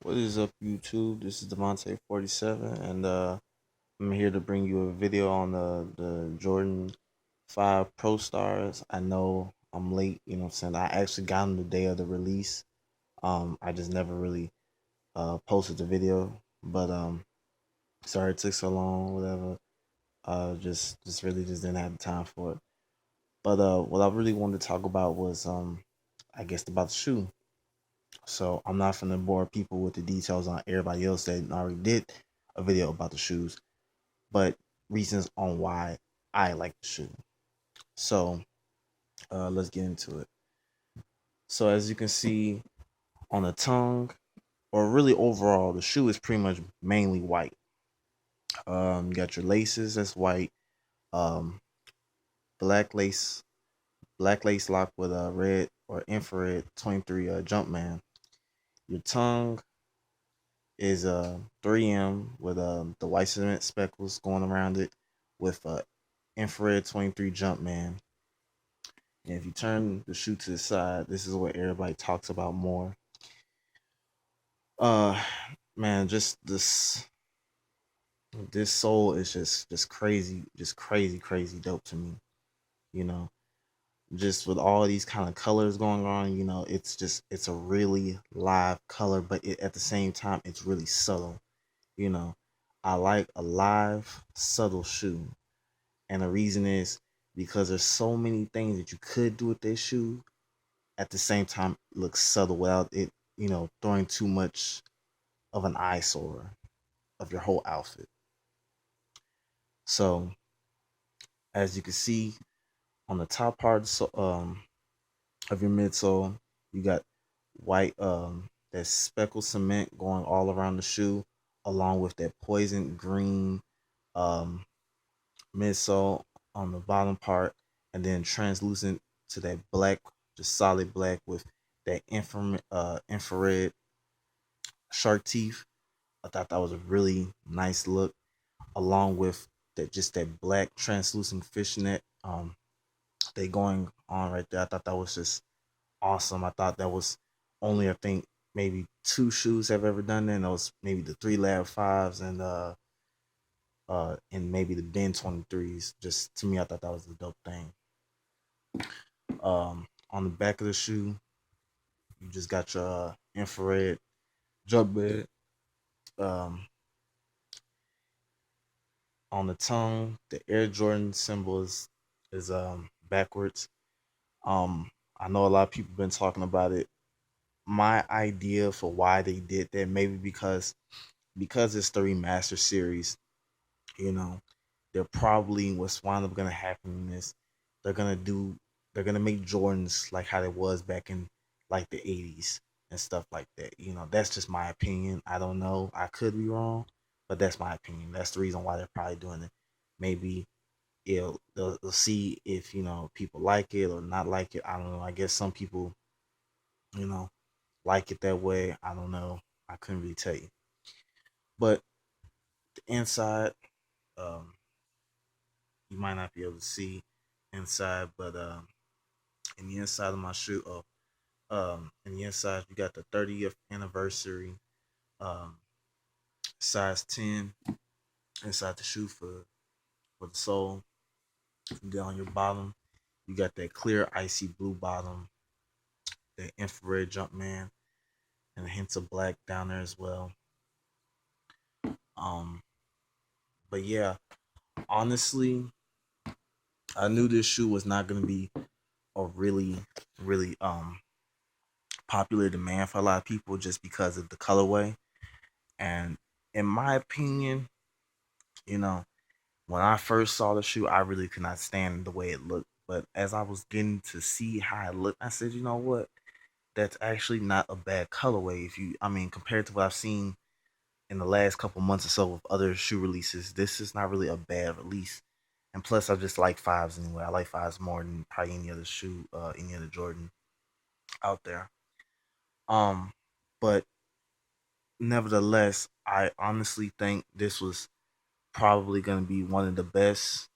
What is up, YouTube? This is Devontae47, and I'm here to bring you a video on the Jordan 5 Pro Stars. I know I'm late, you know what I'm saying? I actually got them the day of the release. I just never really posted the video, but sorry it took so long, whatever. Just really just didn't have the time for it. But what I really wanted to talk about was I guess about the shoe. So I'm not gonna bore people with the details on everybody else that already did a video about the shoes, but reasons on why I like the shoe. So let's get into it. So as you can see on the tongue, or really overall, the shoe is pretty much mainly white. You got your laces that's white, um, black lace, black lace lock with a red or infrared 23 Jumpman. Your tongue is 3M with the white cement speckles going around it with infrared 23 Jumpman. And if you turn the shoe to the side, this is what everybody talks about more. Uh Man, just this sole is just crazy, crazy dope to me, you know. Just with all these kind of colors going on, you know, it's a really live color, but at the same time it's really subtle, you know. I like a live, subtle shoe. And the reason is because there's so many things that you could do with this shoe at the same time look subtle without it, you know, throwing too much of an eyesore of your whole outfit. So as you can see on the top part of your midsole, you got white that speckled cement going all around the shoe, along with that poison green um midsole on the bottom part, and then translucent to that black, just solid black with that infrared shark teeth. I thought that was a really nice look, along with that just that black translucent fishnet they going on right there. I thought that was just awesome. I thought that was only, I think, maybe two shoes have ever done that. And those maybe the 3 Lab 5s and maybe the Ben 23s. Just to me, I thought that was a dope thing. On the back of the shoe, you just got your infrared jump bed. Um, on the tongue, the Air Jordan symbol is backwards. I know a lot of people been talking about it. My idea for why they did that, maybe because it's the remaster series, you know, they're probably what's wound up gonna happen is they're gonna do they're gonna make Jordans like how it was back in like the 80s and stuff like that. You know, that's just my opinion. I don't know. I could be wrong, but that's my opinion. That's the reason why they're probably doing it. Maybe they'll see if, you know, people like it or not like it. I don't know. I guess some people, you know, like it that way. I don't know. I couldn't really tell you. But the inside, um, you might not be able to see inside, but in the inside of my shoe, in the inside you got the 30th anniversary, um, size 10 inside the shoe for the sole. Then on your bottom, you got that clear icy blue bottom, that infrared Jumpman, and a hint of black down there as well. Um, but yeah, honestly, I knew this shoe was not gonna be a really popular demand for a lot of people just because of the colorway. And in my opinion, you know, when I first saw the shoe, I really could not stand the way it looked. But as I was getting to see how it looked, I said, you know what? That's actually not a bad colorway. If you, I mean, compared to what I've seen in the last couple months or so of other shoe releases, this is not really a bad release. And plus, I just like fives anyway. I like fives more than probably any other shoe, any other Jordan out there. Um, but nevertheless, I honestly think this was probably going to be one of the best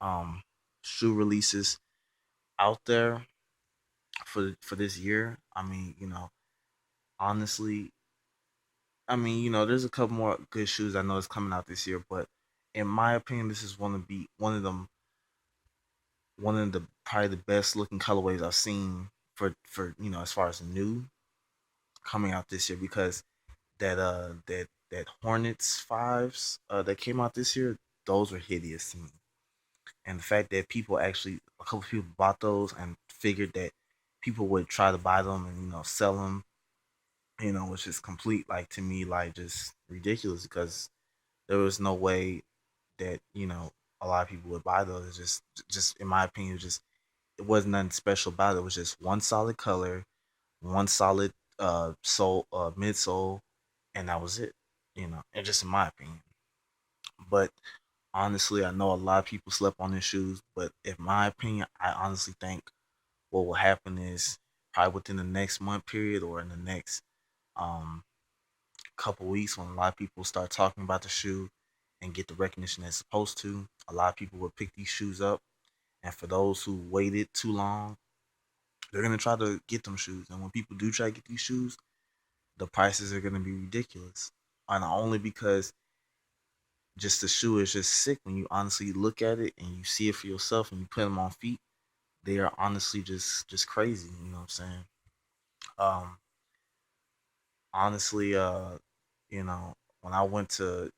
um shoe releases out there for this year. I mean, you know, honestly, I mean, there's a couple more good shoes I know is coming out this year, but in my opinion, this is one of them, one of the probably the best looking colorways I've seen for as far as new coming out this year, because that Hornets fives that came out this year, those were hideous to me. And the fact that people actually, a couple people bought those and figured that people would try to buy them and sell them, which is complete, like, to me, like, just ridiculous, because there was no way that a lot of people would buy those. It's just in my opinion, just it wasn't nothing special about it. It was just one solid color, one solid sole, midsole, and that was it. And just in my opinion. But honestly, I know a lot of people slept on their shoes. But in my opinion, I honestly think what will happen is probably within the next month period, or in the next um couple weeks, when a lot of people start talking about the shoe and get the recognition it's supposed to, a lot of people will pick these shoes up. And for those who waited too long, they're gonna try to get them shoes. And when people do try to get these shoes, the prices are gonna be ridiculous. And only because just the shoe is just sick. When you honestly look at it and you see it for yourself and you put them on feet, they are honestly just crazy. You know what I'm saying? Um, honestly, you know, when I went to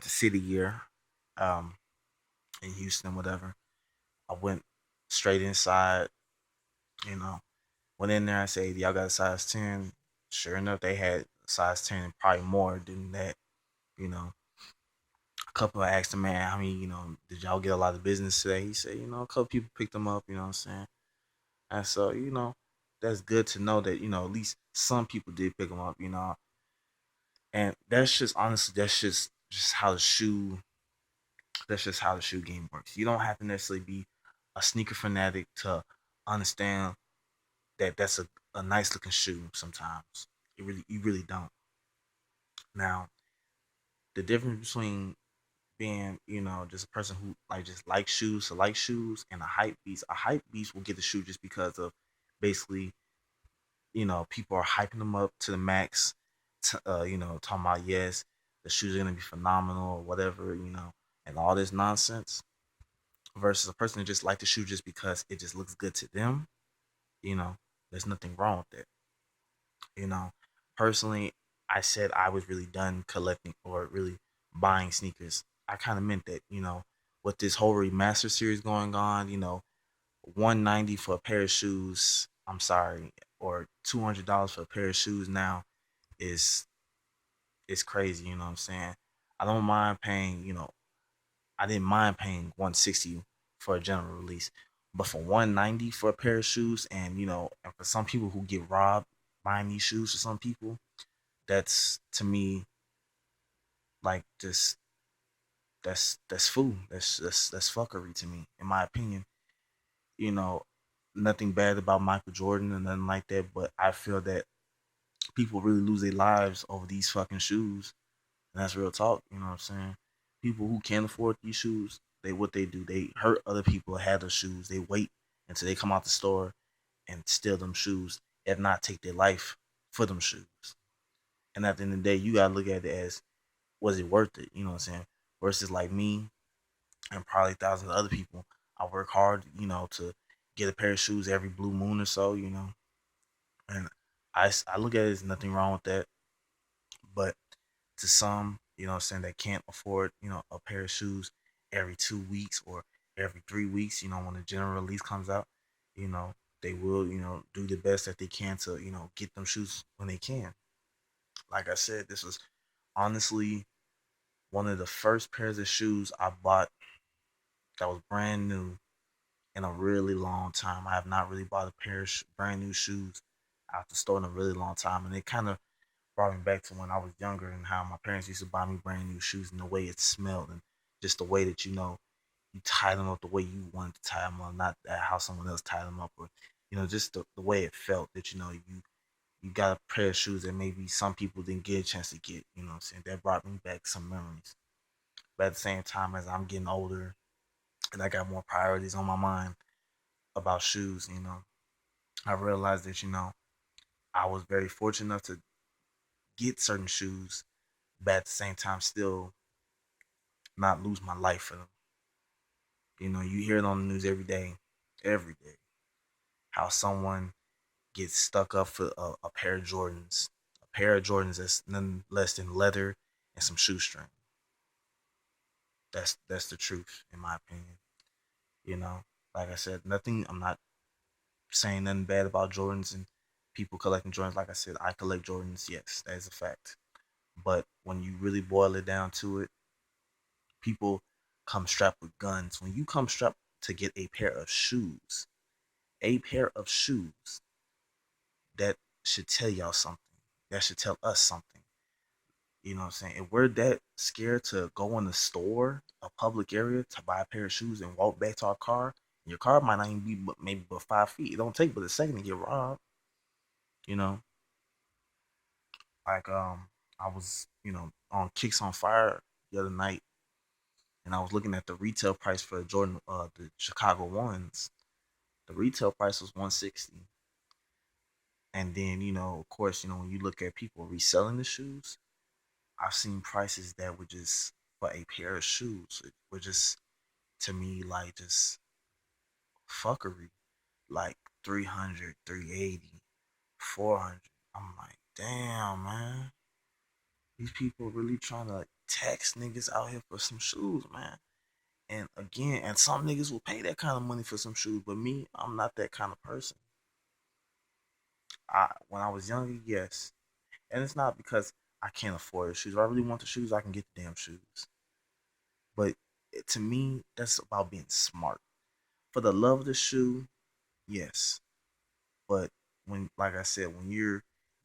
City Year, um, in Houston, whatever. I went straight inside, you know, went in there. I said, "Y'all got a size 10?" Sure enough, they had a size 10 and probably more than that. You know, a couple, I asked the man, "How many, did y'all get a lot of business today?" He said, "A couple people picked them up." You know what I'm saying? And so, that's good to know that, at least some people did pick them up, and that's just honestly, that's just how the shoe game works. You don't have to necessarily be a sneaker fanatic to understand that that's a nice looking shoe sometimes. You really don't. Now, the difference between being, just a person who like just likes shoes to like shoes, and a hype beast will get the shoe just because of basically, people are hyping them up to the max, talking about, yes, the shoes are gonna be phenomenal or whatever, and all this nonsense, versus a person who just like the shoe just because it just looks good to them. you know, there's nothing wrong with that. You know, personally, I said I was really done collecting or really buying sneakers. I kind of meant that, with this whole remaster series going on, 190 for a pair of shoes. I'm sorry, or $200 for a pair of shoes now is crazy. You know what I'm saying? I don't mind paying. I didn't mind paying 160 for a general release, but for 190 for a pair of shoes, and for some people who get robbed buying these shoes, for some people, that's, to me, like, just that's fool. That's fuckery to me, in my opinion. You know, Nothing bad about Michael Jordan and nothing like that, but I feel that people really lose their lives over these fucking shoes, and that's real talk. You know what I'm saying? People who can't afford these shoes, what they do, they hurt other people who have the shoes. They wait until they come out the store and steal them shoes, if not take their life for them shoes. And at the end of the day, you gotta look at it as, was it worth it? You know what I'm saying? Versus like me and probably thousands of other people, I work hard, to get a pair of shoes every blue moon or so, and I look at it as nothing wrong with that. But to some, what I'm saying, that can't afford, a pair of shoes every 2 weeks or every 3 weeks, when the general release comes out, you know, they will, do the best that they can to, get them shoes when they can. Like I said, this was honestly one of the first pairs of shoes I bought that was brand new in a really long time. I have not really bought a pair of brand new shoes out the store in a really long time, and it kind of brought me back to when I was younger and how my parents used to buy me brand new shoes, and the way it smelled, and just the way that, you tie them up the way you wanted to tie them up, not that how someone else tied them up, or just the way it felt that, you got a pair of shoes that maybe some people didn't get a chance to get. You know what I'm saying? That brought me back some memories. But at the same time, as I'm getting older and I got more priorities on my mind about shoes, I realized that, I was very fortunate enough to get certain shoes, but at the same time still not lose my life for them. You know, you hear it on the news every day, how someone gets stuck up for a pair of Jordans, that's none less than leather and some shoestring. That's the truth, in my opinion. You know, like I said, nothing. I'm not saying nothing bad about Jordans and people collecting Jordans. Like I said, I collect Jordans. Yes, that is a fact. But when you really boil it down to it, people come strapped with guns. When you come strapped to get a pair of shoes, that should tell y'all something. That should tell us something. You know what I'm saying? If we're that scared to go in the store, a public area, to buy a pair of shoes and walk back to our car, your car might not even be but maybe but 5 feet. It don't take but a second to get robbed. You know, like I was on Kicks on Fire the other night, and I was looking at the retail price for Jordan, the Chicago ones. The retail price was 160, and then of course, when you look at people reselling the shoes, I've seen prices that were just for a pair of shoes. It were just to me like just fuckery, like 300, 380, 400. I'm like, damn, man. These people really trying to like tax niggas out here for some shoes, man. And again, and some niggas will pay that kind of money for some shoes, but me, I'm not that kind of person. When I was younger, yes. And it's not because I can't afford the shoes. If I really want the shoes, I can get the damn shoes. But to me, that's about being smart. For the love of the shoe, yes. But like I said, when you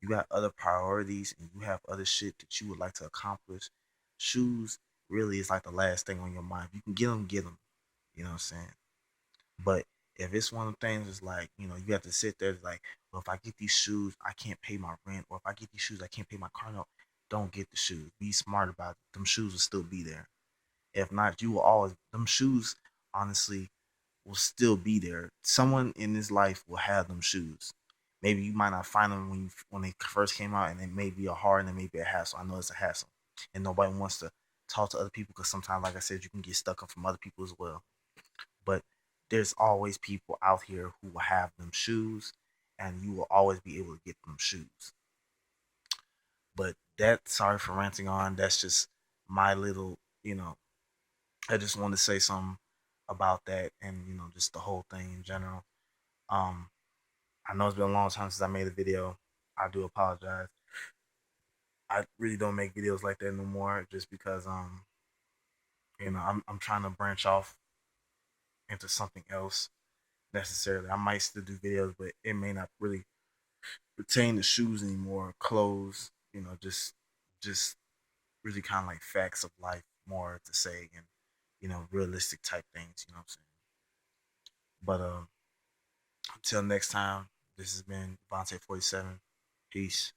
got other priorities and you have other shit that you would like to accomplish, shoes really is like the last thing on your mind. If you can get them, get them. You know what I'm saying? But if it's one of the things, it's like you have to sit there. It's like, well, if I get these shoes, I can't pay my rent, or if I get these shoes, I can't pay my car note. Don't get the shoes. Be smart about it. Them shoes will still be there. If not, you will always them shoes. Honestly, will still be there. Someone in this life will have them shoes. Maybe you might not find them when they first came out, and it may be a hard and it may be a hassle. I know it's a hassle, and nobody wants to talk to other people because sometimes, like I said, you can get stuck up from other people as well. But there's always people out here who will have them shoes, and you will always be able to get them shoes. But sorry for ranting on. That's just my little, I just wanted to say something about that, and just the whole thing in general. Um, I know it's been a long time since I made a video. I do apologize. I really don't make videos like that no more, just because I'm trying to branch off into something else necessarily. I might still do videos, but it may not really pertain to shoes anymore, clothes. Just really kind of like facts of life more to say, and realistic type things. You know what I'm saying? But until next time, this has been Vontae 47. Peace.